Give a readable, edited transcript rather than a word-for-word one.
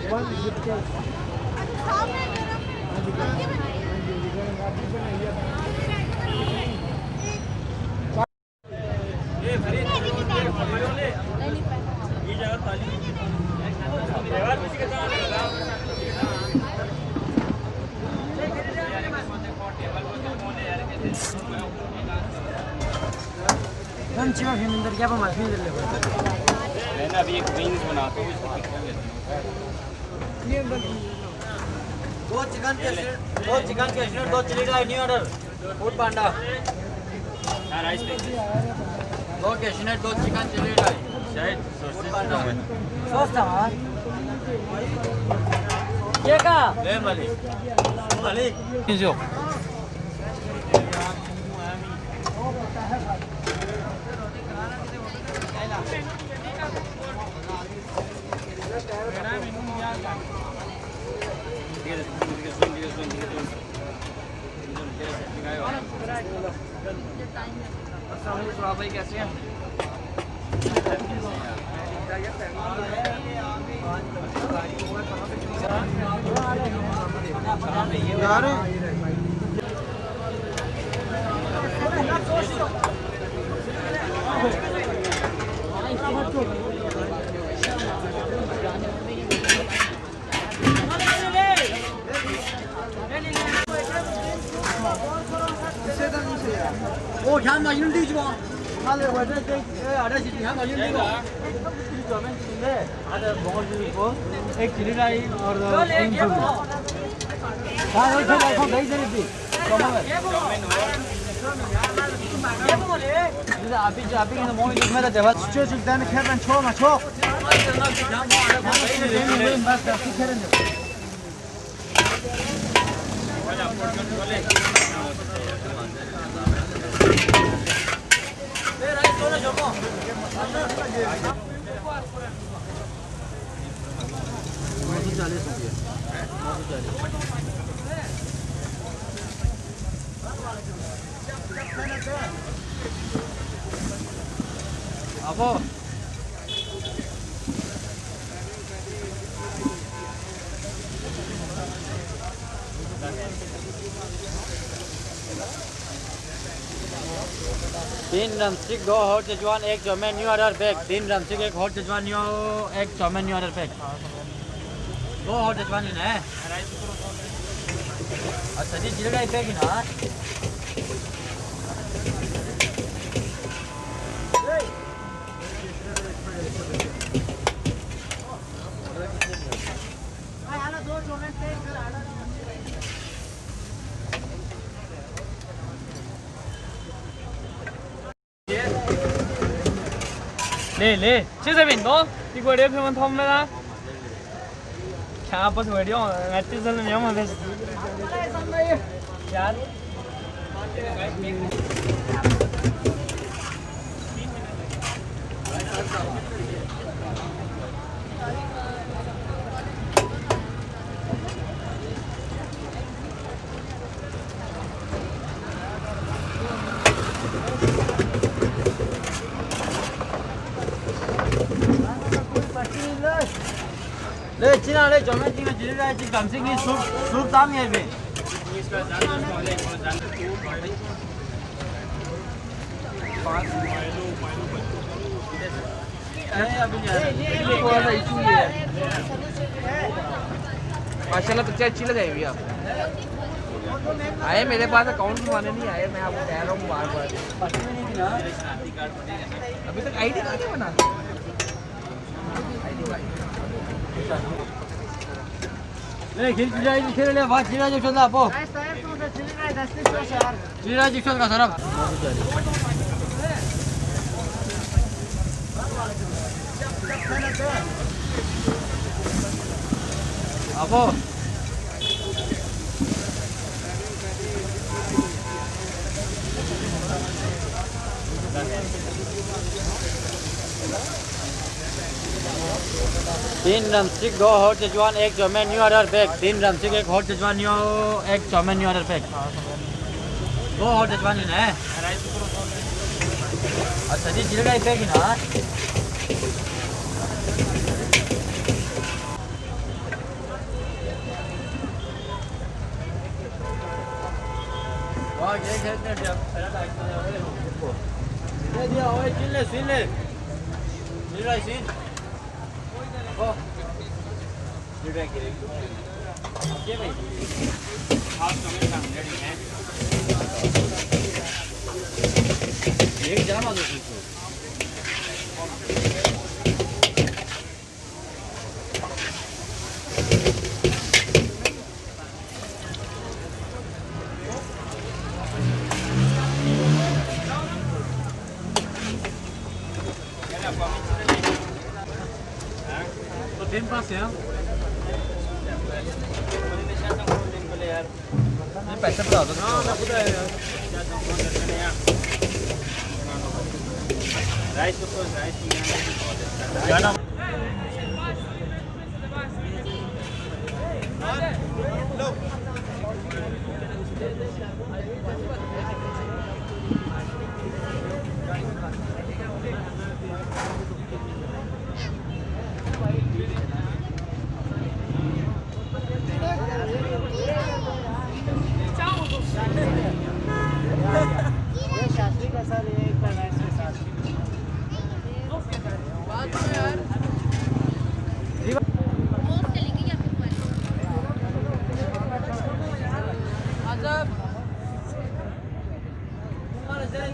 कौन सी बात है क्या बात है मैं ना अभी एक विंग्स बनाता हूँ दो चिकन के दो chilli dry new order Foodpanda rice दो कैशनेट दो चिकन चिली ड्राई शायद फूड पांडा सॉस था ये का ले मालिक किसो भाई कैसे हैं यार ओ यहाँ मजनून दी जो हाले वाले के आधा चीज़ यहाँ मजनून दी को जो मैं सुने आधा बहुत चीज़ को एक चिली ड्राई और तीन सूप हाँ वो चीज़ आपको गई जरी थी ये बोले जैसे आप ही के मोह में मेरा जवाब चो चुकता है खेल रहे छो ना छो बस काफी खेलेंगे अब 3 drumstick 2 hot schezwan 1 chowmein new order pack 3 drumstick 1 hot schezwan new 1 chowmein new order pack 2 hot schezwan है अच्छा जी जिलेगा पैक ही ना ले 치즈빈 너 이거 랩하면 텀메나 क्या बस वीडियो मैच चल रही है मैं बस यार ले चिना ले जो मैं चिना चिली राइस चिकन से की सूप दाम है बे माशाल्लाह तो अच्छी लगाई हुई आप आए मेरे पास अकाउंट बनवाने नहीं आए मैं आपको कह रहा हूँ बार-बार अभी तक आईडी नहीं बना ले खेल ले बात चिरा जो चलता आपो चिरा जो चल का सारा आपो तीन drumstick 2 hot schezwan 1 chowmein new order pack 3 drumstick 1 hot schezwan new 1 chowmein new order pack 2 hot schezwan है अच्छा जी जिलेगा पैक ना ये दिया ओए चिल ले मिल रहा है सीन ओ मिल रहा है ये भाई आप कमेंट कर रेडी है एक जामा दो इसको तो दिन पास है ये पैसे बता दो ना मैं खुद आया राइस तो राइस क्या नाम लो ये शास्त्री का सर एक राइस के साथ बात में यार मोम चलेगी या फिर आजब हमारे जय